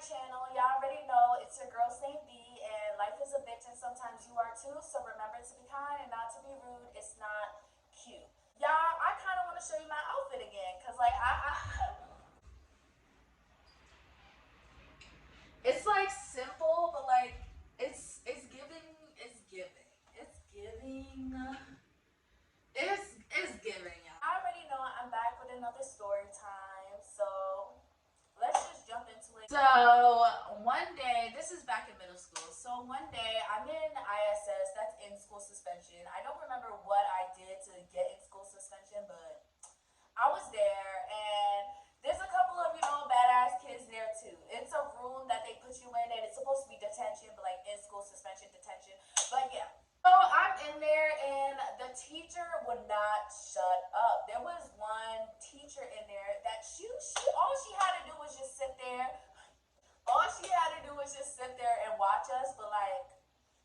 channel. Y'all already know it's your girl Saint B, and life is a bitch and sometimes you are too, so remember to be kind and not to be rude. It's not cute. Y'all, I kind of want to show you my outfit again because like it's like simple, but like it's giving, it's giving, it's giving, it's giving, y'all. I already know I'm back with another story time, so let's just jump into it. So one day, this is back in middle school. So one day, I'm in ISS, that's in school suspension. I don't remember what I did to get in school suspension, but I was there, and there's a couple of, badass kids there too. It's a room that they put you in, and it's supposed to be detention, but like in school suspension detention. But yeah. So I'm in there, and the teacher would not shut up. There was one teacher in there that she all she had to do was just sit there. All she had to do was just sit there and watch us, but like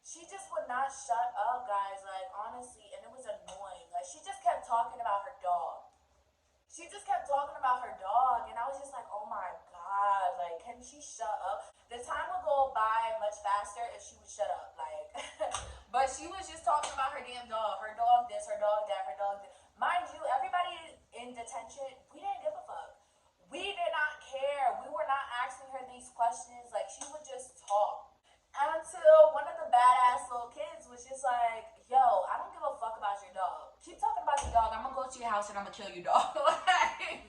she just would not shut up, guys. Like honestly, and it was annoying. Like she just kept talking about her dog. She just kept talking about her dog, and I was just like, oh my god, like, can she shut up? The time would go by much faster if she would shut up, like, but she was just talking about her damn dog this, her dog that, her dog that. Mind you, everybody in detention, we didn't give a fuck. We did not care. We were not asking her these questions. Like, she would just talk. Until one of the badass little kids was just like, yo, I don't give a fuck about your dog. Keep talking about your dog. I'm gonna go to your house and I'm gonna kill your dog. Like,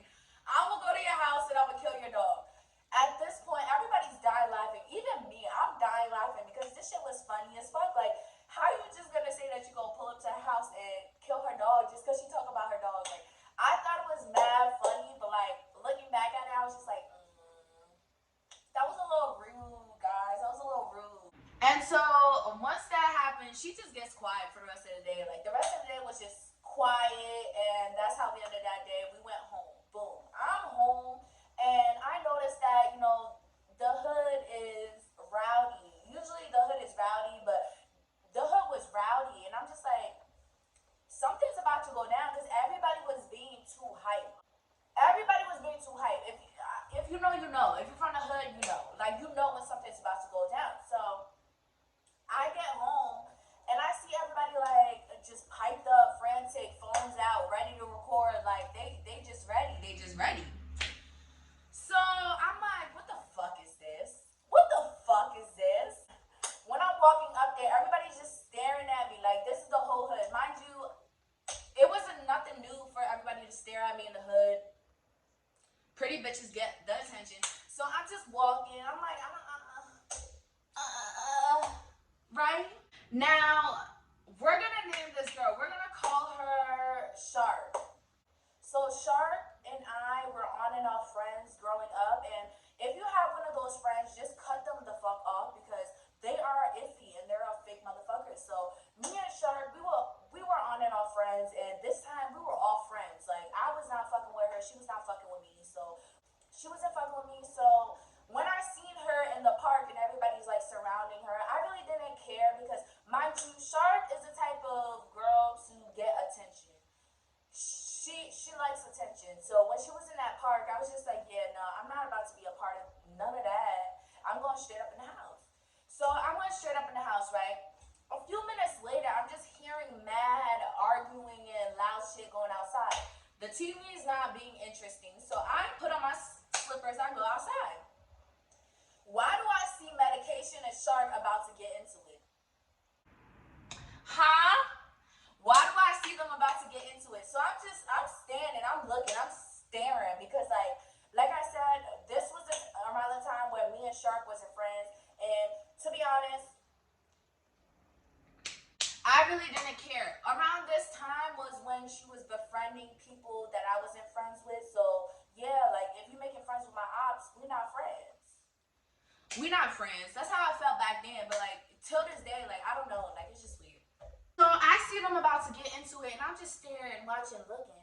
I'm gonna go to your house and I'm gonna kill your dog. At this point, everybody's dying laughing. Even me, I'm dying laughing because this shit was funny as fuck. Like, how you just gonna say that you gonna pull up to her house and kill her dog just because she talk about her dog? Like, I thought it was mad funny, but like, looking back at it, I was just like, that was a little rude, guys. That was a little rude. And so once that happened, she just gets quiet for the rest of the day. Like the rest of the day was just quiet, and that's how we ended that day. We went home. Boom. I'm home, and I noticed that the hood is rowdy. Usually the hood is rowdy, but the hood was rowdy, and I'm just like, something's about to go down because everybody was being too hype. Everybody was being too hype. If you know, you know. If you're from the hood, you know. Like, you know when something's about to go down. So I get home and I see everybody like just piped up, frantic, phones out, ready to record. Like they just ready. They just ready. So I'm like, what the fuck is this? What the fuck is this? When I'm walking up there, everybody's just staring at me like this is the whole hood. Mind you, it wasn't nothing new for everybody to stare at me in the hood. Pretty bitches get the attention. So I'm just walking. I'm like, right? Now, we're gonna name this girl. We're gonna call her Shark. So Shark and I were on and off friends growing up, and if you have one of those friends, just cut them the fuck off because they are iffy and they're a fake motherfucker. So me and Shark, we were on and off friends, and this time we were all friends. Like I was not fucking with her, she was not fucking with me. So she wasn't fucking with me. So when I seen her in the park and everybody's like surrounding her, I really didn't care because mind you, Shark is the type of girl to get attention. She likes attention. So when she was in that park, I was just like, yeah, no, I'm not about to be a part of none of that. I'm going straight up in the house. So I went straight up in the house, right? A few minutes later, I'm just hearing mad arguing and loud shit going outside. The TV is not being interesting, so I put on my slippers. I go outside. Why do I see Medication and Shark about to get into it? Huh? Why do I see them about to get into it? So I'm standing, I'm looking, I'm staring because like I said, this was around the time where me and Shark wasn't friends, and to be honest, I really didn't care. Around this time was when she was befriending people that I wasn't friends with. So yeah, like if you're making friends with my ops, we're not friends. We're not friends. That's how I felt back then. But like till this day, like I don't know, like it's just weird. So I see them about to get into it, and I'm just staring, watching, looking.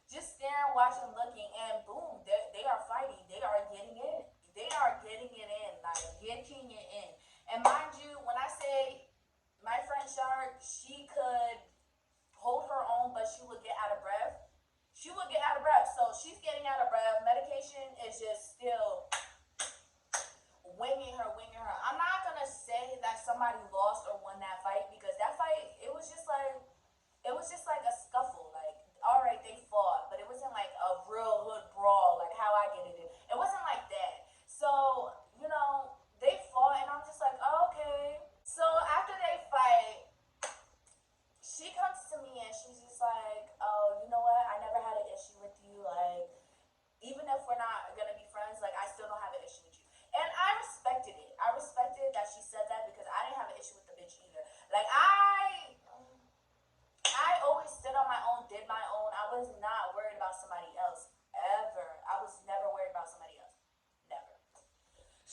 Just staring, watching, looking, and boom, they are fighting. They are getting in. They are getting it in, like getting it in. And mind you, when I say my friend Shark, she could hold her own, but she would get out of breath. She would get out of breath. So she's getting out of breath. Medication is just still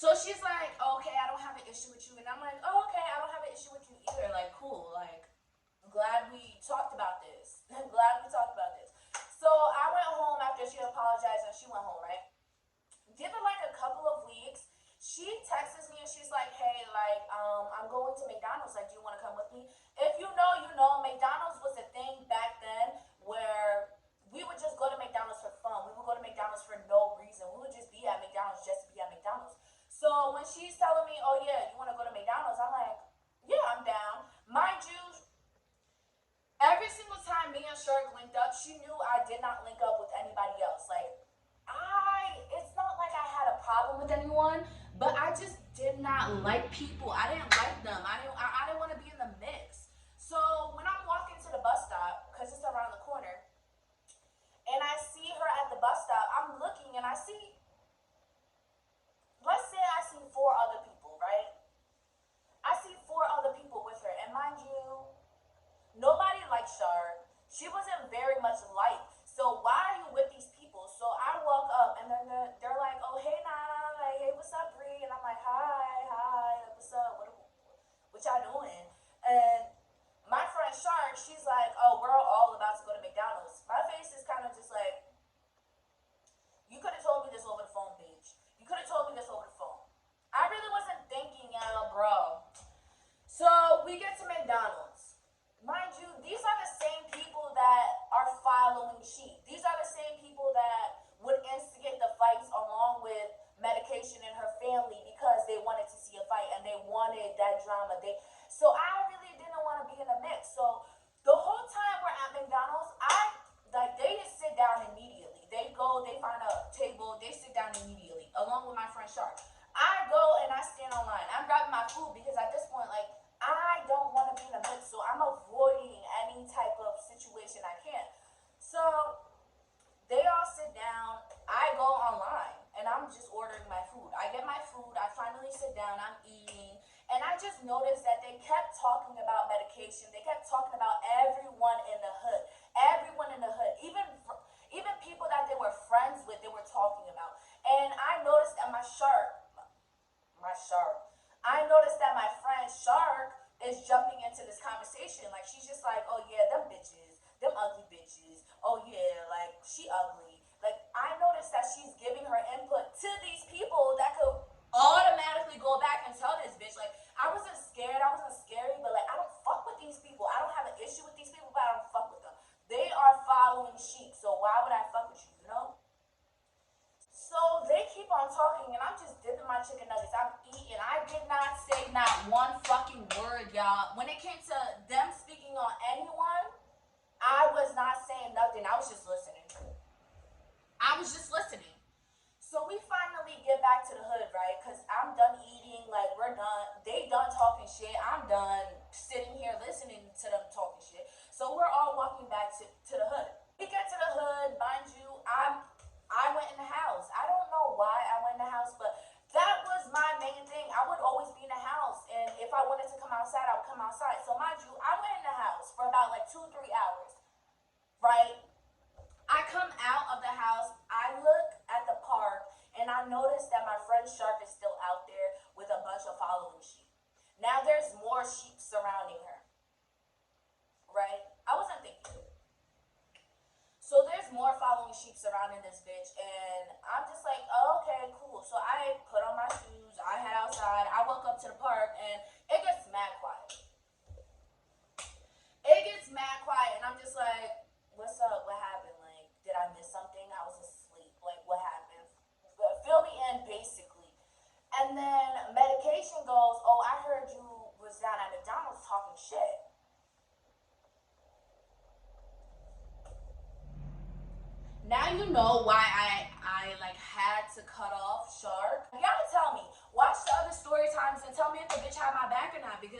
So she's like, okay, I don't have an issue with you. And I'm like, oh, okay, I don't have an issue with you either. Like, cool. Like, glad we talked about this. Glad we talked about this. So I went home after she apologized and she went home, right? Give it like a couple of weeks. She texts me and she's like, hey, like, I'm going to McDonald's. Like, do you want to come with me? If you know, you know, McDonald's was a thing back then where we would just go to McDonald's for fun. We would go to McDonald's for no reason. We would just be at McDonald's just to be at McDonald's. So when she's telling me, oh yeah, you want to go to McDonald's, I'm like, yeah, I'm down. Mind you, every single time me and Shark linked up, she knew I did not link up with anybody else. Like, it's not like I had a problem with anyone, but I just did not like people. I didn't like them. I didn't want to be in the mix. So when I'm walking to the bus stop, because it's around the corner, and I see her at the bus stop, I'm looking and I see, let's say I see 4 other people, right? I see 4 other people with her, and mind you, nobody likes Shark. She wasn't very much liked. So why are you with these people? So I walk up and then they're like, oh, hey, Nana, like, hey, what's up, Bree? And I'm like, hi, like, what's up? What y'all doing? And my friend Shark, she's like, oh, we're all about to go to McDonald's. My face is kind of just like, you could have told me this over the phone, bitch. You could have told me this over the phone. I really wasn't thinking, bro. So we get to McDonald's. Mind you, these are the same people that are following Sheep. These are the same people that would instigate the fights along with Medication and her family because they wanted to see a fight and they wanted that drama. So I really didn't want to be in the mix. So the whole time we're at McDonald's, they just sit down immediately. They go, they find a table, they sit down immediately, along with my friend Shark. I go and I stand online. I'm grabbing my food because at this point, like, I don't want to be in the mix, so I'm avoiding any type of situation I can. So they all sit down. I go online, and I'm just ordering my food. I get my food. I finally sit down. I'm eating, and I just noticed that they kept talking about Medication. They kept talking about everyone in the hood. Everyone in the hood. Even people that they were friends with, they were talking about. And I noticed that I noticed that my friend Shark is jumping into this conversation. Like, she's just like, oh yeah, them bitches, them ugly bitches. Oh yeah, like, she ugly. Like, I noticed that she's giving her input to these people that could automatically go back and tell this bitch. Like, I wasn't scared, I wasn't scary, but like, I don't fuck with these people. I don't have an issue with these people, but I don't fuck with them. They are following Sheep, so why would I fuck with you, you know? So they keep on talking, and I'm just dipping my chicken nuggets. I'm eating. I did not say not one fucking word, y'all. When it came to them speaking on anyone, I was not saying nothing. I was just listening. So we finally get back to the hood, right? Because I'm done eating. Like, we're done. They done talking shit. I'm done sitting here listening to them talking shit. So we're all walking back to the hood. We get to the hood. Mind you, I went in the house. I don't know why I went in the house, but that was my main thing. I would always be in the house, and if I wanted to come outside, I would come outside. So mind you, I went in the house for about like 2-3 hours, right? I come out of the house, I look at the park, and I notice that my friend Shark is still out there with a bunch of following sheep. Now there's more sheep surrounding her, right? I wasn't thinking. So there's more following sheep surrounding this bitch, and I'm just like, oh, okay, cool. So I put on my shoes, I head outside, I walk up to the park, and it gets mad quiet. And I'm just like, what's up? What happened? Like, did I miss something? I was asleep. Like, what happened? Fill me in, basically. And then Medication goes, oh, I heard you was down at McDonald's talking shit. Now you know why I like had to cut off Shark. You gotta tell me. Watch the other story times and tell me if the bitch had my back or not. Because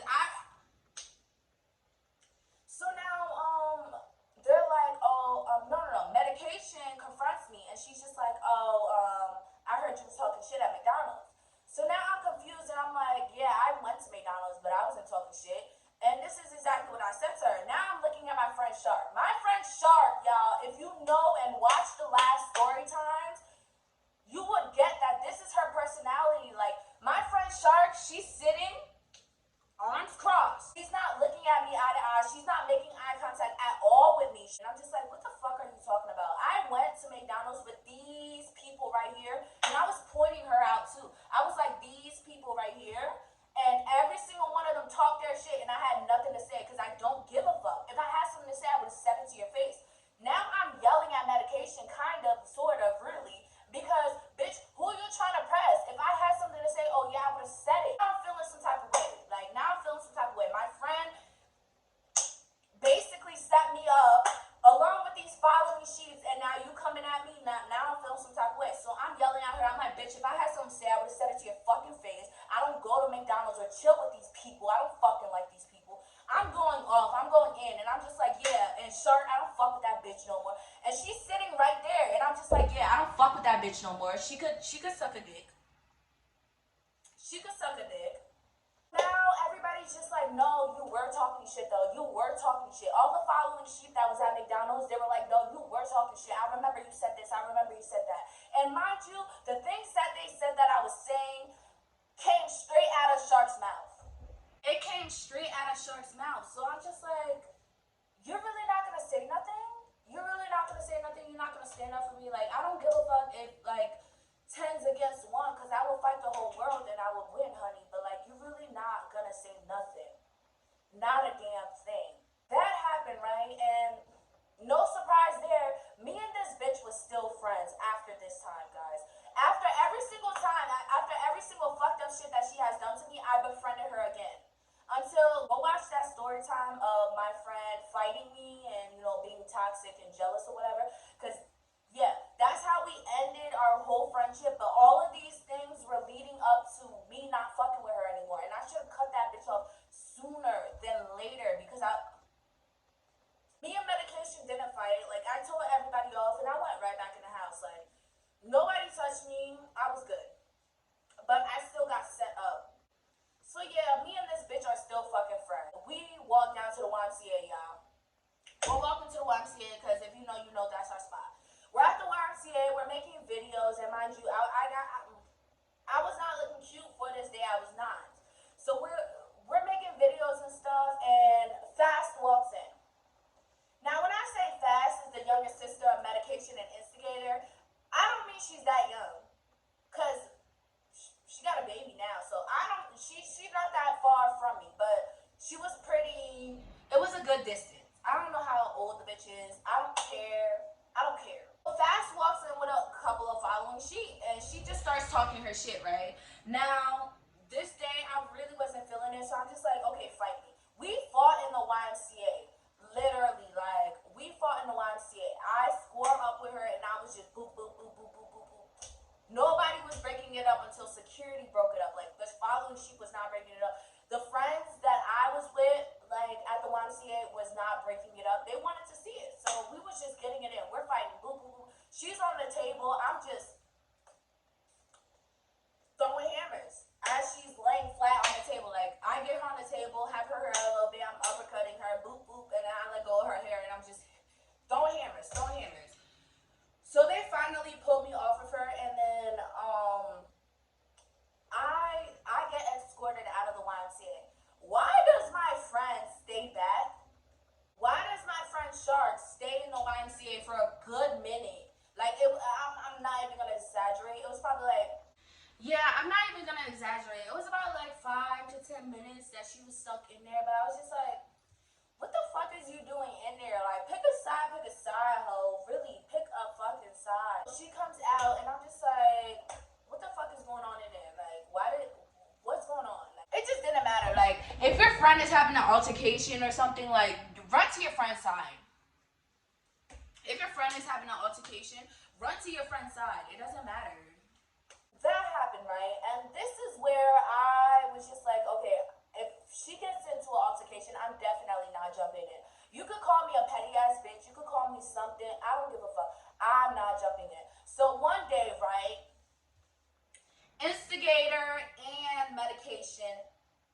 So now they're like, oh no. Medication confronts me and she's just like, oh I heard you was talking shit at McDonald's. So now I'm confused and I'm like, yeah, I went to McDonald's, but I wasn't talking shit. And this is exactly what I said to her. Now I'm looking at my friend Shark. My friend Shark, y'all, if you know and watch the last story times, you would get that this is her she's sitting, arms crossed. She's not looking at me eye to eye. She's not making eye contact at all with me. And I'm just like, what the fuck are you talking about? I went to McDonald's with these people right here, and I was pointing her out too. I was like, these people right here, and every single one of them talked their shit, and I had nothing to say because I don't give a fuck. If I had something to say, I would have said it to your face. Now I'm yelling at medication, kind of, sort of, really, because, bitch, who are you trying to press? If I had something to say, oh yeah, I would have said it. Now I'm feeling some type of way. Like, now I'm feeling some type of way. My friend basically set me up along with these following sheets, and now you coming at me. Now I'm feeling some type of way. So I'm yelling at her. I'm like, bitch, if I had something to say, I would have said it to your fucking face. I don't go to McDonald's or chill with these people. I don't fucking like these people. I'm going off. I'm going in, and I'm just like, yeah. And Shark, I don't fuck with that bitch no more. And she's sitting right there, and I'm just like, yeah, I don't fuck with that bitch no more. She could suck a dick. She could suck a dick. Now everybody's just like, no, you were talking shit though. You were talking shit. All the following sheep that was at McDonald's, they were like, no, you were talking shit. I remember you said this. I remember you said that. And mind you, the things that they said that I was saying came straight out of Shark's mouth. It came straight out of Shark's mouth. So I'm just like, you're really not gonna say nothing? You're really not gonna say nothing? You're not gonna stand up for me? Like, I don't give a fuck if, like, 10's against 1, because I will fight the whole world and I will win, honey. But, like, you're really not gonna say nothing. Not a damn thing. That happened, right? And no surprise there, me and this bitch was still friends after this time, guys. After every single time, after every single fucked up shit that she has done to me, I befriended her again. Until, go watch that story time of my friend fighting me and, you know, being toxic and jealous or whatever. Because, yeah, that's how we ended our whole friendship. But all of these things were leading up to me not fucking with her anymore. And I should have cut that bitch off sooner than later. Because me and medication didn't fight. Like, I told everybody off and I went right back in the house. Like, nobody touched me. I was good. But I still got set up. So yeah, me and this bitch are still fucking friends. We walked down to the YMCA, y'all. We're walking to the YMCA because if you know that's our spot. We're at the YMCA, we're making videos, and mind you, I was not looking cute for this day, I was not. So we're making videos and stuff, and Fast walks in. Now when I say Fast is the youngest sister of Medication and Instigator, I don't mean she's that young. Cause she got a baby now, so she's not that far from me, but she was pretty, it was a good distance. I don't know how old the bitch is. I don't care. Fast walks in with a couple of following sheep, and she just starts talking her shit, right? Now, this day, I really wasn't feeling it, so I'm just like, okay, fight me. We fought in the YMCA. Literally, like, we fought in the YMCA. I scored up with her, and I was just boop, boop, boop, boop, boop, boop, boop. Nobody was breaking it up until security broke it up. Like, the following sheep was not breaking it up. The friends that I was with, like, at the YMCA was not breaking it up. They wanted to see it. So we was just getting it in. We're fighting. Boop, boop, boop. She's on the table. I'm just throwing hammers as she's laying flat on the table. Like, I get her on the table, have her hair a little bit. I'm uppercutting her. Boop, boop. And then I let go of her hair. And I'm just throwing hammers. So they finally pulled me off of her. And then, I get escorted out of the YMCA. Why does my friend stay back? Why does my friend Shark stay in the YMCA for a good minute? Like, I'm not even gonna exaggerate. It was probably like, yeah, I'm not even gonna exaggerate. It was about like 5 to 10 minutes that she was stuck in there. But I was just like, what the fuck is you doing in there? Like, pick a side, ho. Really, pick a fucking side. She comes out, and I'm just like, what the fuck is going on in there? Like, what's going on? Like, it just didn't matter. Like, if your friend is having an altercation or something, like, run to your friend's side. If your friend is having an altercation, run to your friend's side. It doesn't matter. That happened, right? And this is where I was just like, okay, if she gets into an altercation, I'm definitely not jumping in. You could call me a petty ass bitch. You could call me something. I don't give a fuck. I'm not jumping in. So one day, right, Instigator and Medication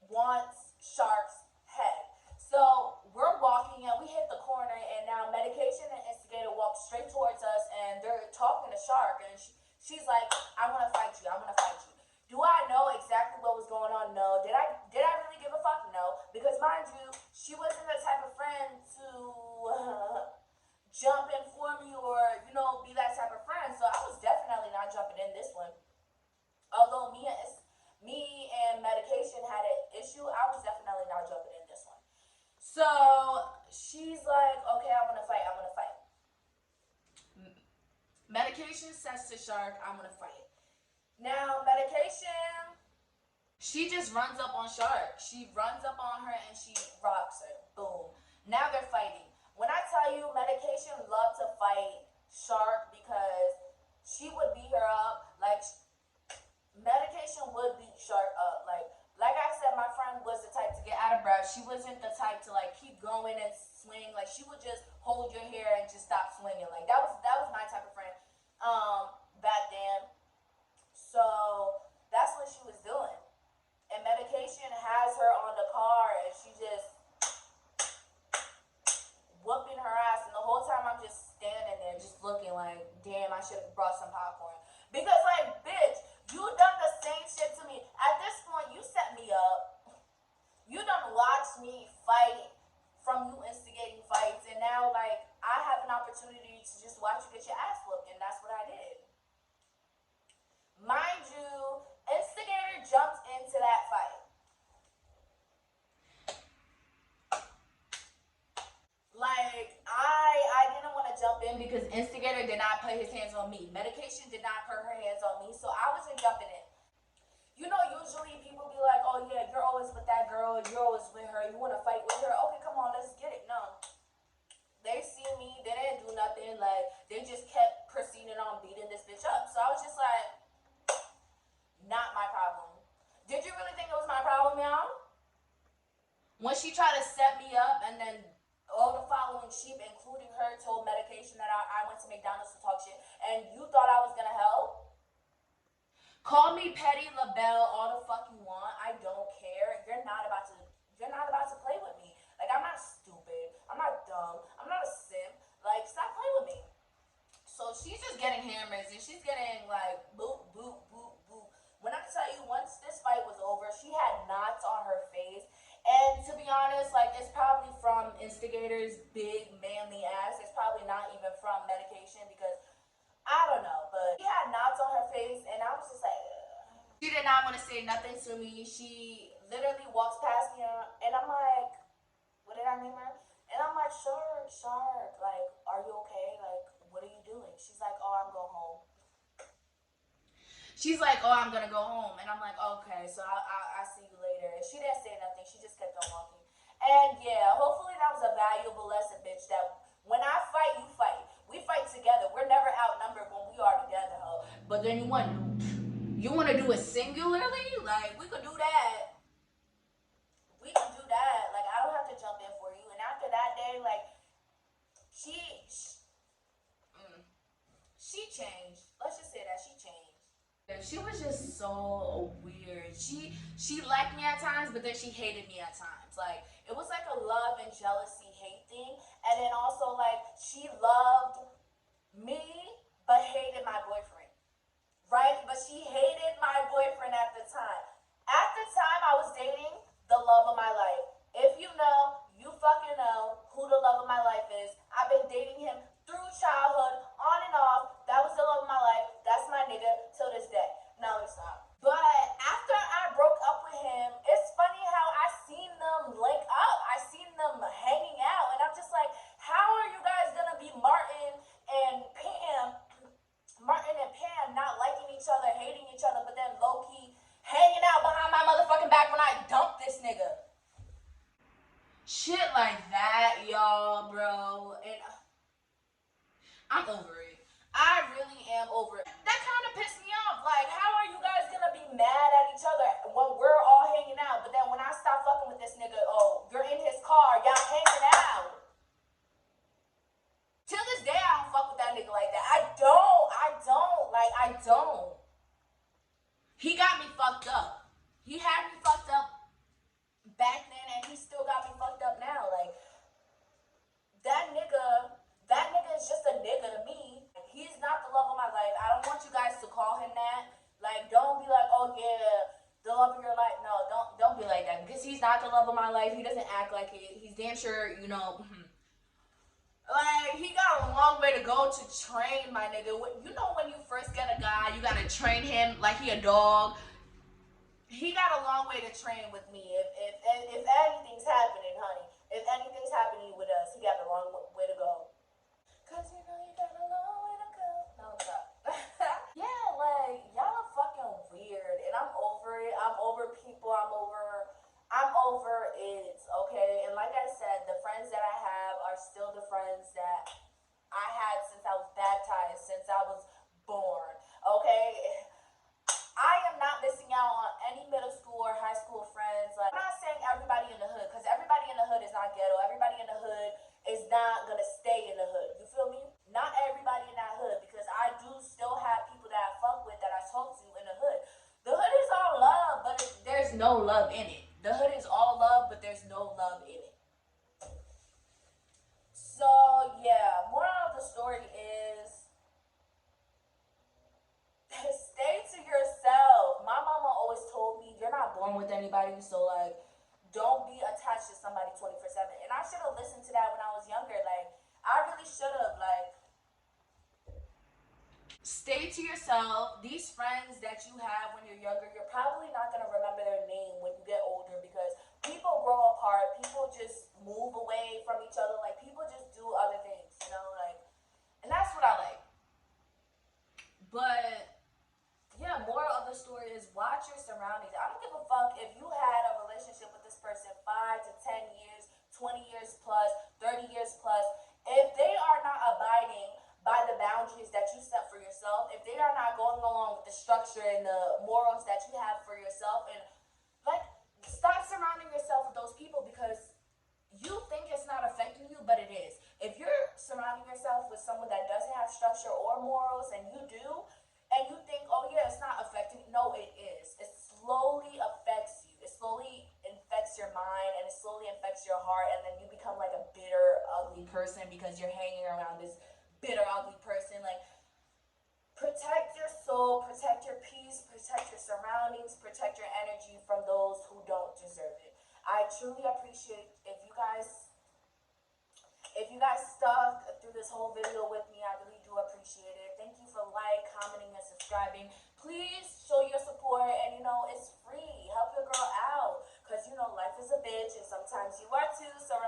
wants Shark's head. So we're walking and we hit the corner, and now Medication and Instigator walk straight towards us, and they're talking to Shark, and she's like, I want to fight you. Do I know exactly what was going on? No. Medication says to Shark, I'm gonna fight. Now, Medication, she just runs up on Shark. She runs up on her and she rocks her. Boom. Now they're fighting. When I tell you Medication loved to fight Shark because she would beat her up, like Medication would beat Shark up. Like I said, my friend was the type to get out of breath. She wasn't the type to like keep going and swing. Like she would just hold your hair and just stop swinging. Like that was my type of friend back then. So that's what she was doing. And Medication has her on the car and she just whooping her ass. And the whole time I'm just standing there just looking like, damn, I should have brought some popcorn. Because like, bitch, you done the same shit to me. At this point, you set me up. You done watched me fight from you instigating fights. And now, like, I have an opportunity to just watch you get your ass whooped. And that's what I did. Mind you, Instigator jumped into that fight. Like, I didn't want to jump in because Instigator did not put his hands on me. Medication did not put her hands on me, so I wasn't jumping in. You know, usually people be like, oh yeah, you're always with that girl, you're always with her, you want to fight with her, okay, come on, let's get it. No. They see me, they didn't do nothing, like, they just kept proceeding on beating this bitch up. So I was just like, not my problem. Did you really think it was my problem, y'all? When she tried to set me up and then all the following sheep, including her, told Medication that I went to McDonald's to talk shit, and you thought I was gonna help? Call me petty, LaBelle, all the fuck you want. I don't care. You're not about to play with me. Like, I'm not stupid. I'm not dumb. I'm not a simp. Like, stop playing with me. So she's just getting hammers and she's getting like boop, boop, boop, boop. When I tell you, once this fight was over, she had knots on her face. And to be honest, like, it's probably from Instigator's big manly ass. It's probably not even from Medication because I don't know, but she had knots on her face and I was just like, ugh. She did not want to say nothing to me. She literally walks past me and I'm like, what did I name her? And I'm like, Shark, like, are you okay? Like, what are you doing? She's like, oh, I'm going home. She's like, oh, I'm gonna go home. And I'm like, okay, so I'll see you later. And she didn't say nothing. She just kept on walking. And yeah, hopefully that was a valuable lesson, bitch, that when I fight, you fight. We fight together. We're never outnumbered when we are together, ho. But then you want to do it singularly? Like, we could do that. We can do that. Like, I don't have to jump in for you. And after that day, like, she changed. Let's just say that she changed. She was just so weird. She liked me at times, but then she hated me at times. Like, it was like a love and jealousy hate thing. And then also, like, she loved me, but hated my boyfriend. Right? But she hated my boyfriend at the time. At the time, I was dating the love of my life. If you know, you fucking know who the love of my life is. I've been dating him through childhood, on and off. That was the love of my life. That's my nigga till this day. No, it's not. But after I broke up with him, it's funny how I seen them link up. I seen them hanging out. And I'm just like, how are you guys gonna be Martin and Pam not liking each other, hating each other, but then low-key hanging out behind my motherfucking back when I dumped this nigga? Shit like that, y'all, bro. And I'm over it. I really am over it. That kind of pissed me off. Like, how are you guys gonna be mad at each other when we're all hanging out, but then when I stop fucking with this nigga, oh, you're in his car, y'all hanging out. Till this day, I don't fuck with that nigga like that. I don't. He got me fucked up. He had me fucked up back then, and he still got me fucked up now. Like, that nigga is just a nigga to me. He's not the love of my life. I don't want you guys to call him that. Like, don't be like, oh yeah, the love of your life. No, don't be like that, because he's not the love of my life. He doesn't act like it. He's damn sure, you know. Like, he got a long way to go to train my nigga. You know, when you first get a guy, you gotta train him like he a dog. He got a long way to train with me. If anything's happening, honey, if anything's happening with us, he got a long way to go. Cause you know you got a long way to go. No, stop. I'm over people. I'm over it. Okay, and like I said, the friends that I have are still the friends that I had since I was baptized, since I was born. Okay, I am not missing out on any middle school or high school friends. Like, I'm not saying everybody in the hood, because everybody in the hood is not ghetto. Everybody in the hood is not gonna stay in the hood. You feel me? Not everybody in that hood, because I do still have people that I fuck with that I talk to in the hood. The hood is all love, but there's no love in it. The hood is all love, but there's no love in it. So yeah, moral of the story is stay to yourself. My mama always told me you're not born with anybody, so like don't be attached to somebody 24/7. And I should have listened to that when I was younger. Like I really should have. Like stay to yourself. These friends that you have when you're younger, you're probably not gonna remember their name when you get older because people grow apart. People just move away from each other. Like people just do other things, you know. Like, and that's what I like. But yeah, moral of the story is watch your surroundings. I don't give a fuck if you had a relationship with this person 5 to 10 years, 20 years plus, 30 years plus. If they are not abiding by the boundaries that you set for yourself, if they are not going along with the structure and the morals that you have for yourself, and like stop surrounding yourself with those people because you think it's not affecting you, but it is. If you're surrounding yourself with someone that doesn't have structure or morals, and you do, and you think, oh yeah, it's not affecting me. No, it is. It slowly affects you. It slowly infects your mind, and it slowly infects your heart, and then you become like a bitter, ugly person because you're hanging around this bitter, ugly person. Like, protect your soul, protect your peace, protect your surroundings, protect your energy from those who don't deserve it. I truly appreciate if you guys stuck through this whole video with me. I really do appreciate it. Thank you for commenting, and subscribing. Please show your support, and it's free. Help your girl out, because life is a bitch, and sometimes you are too. So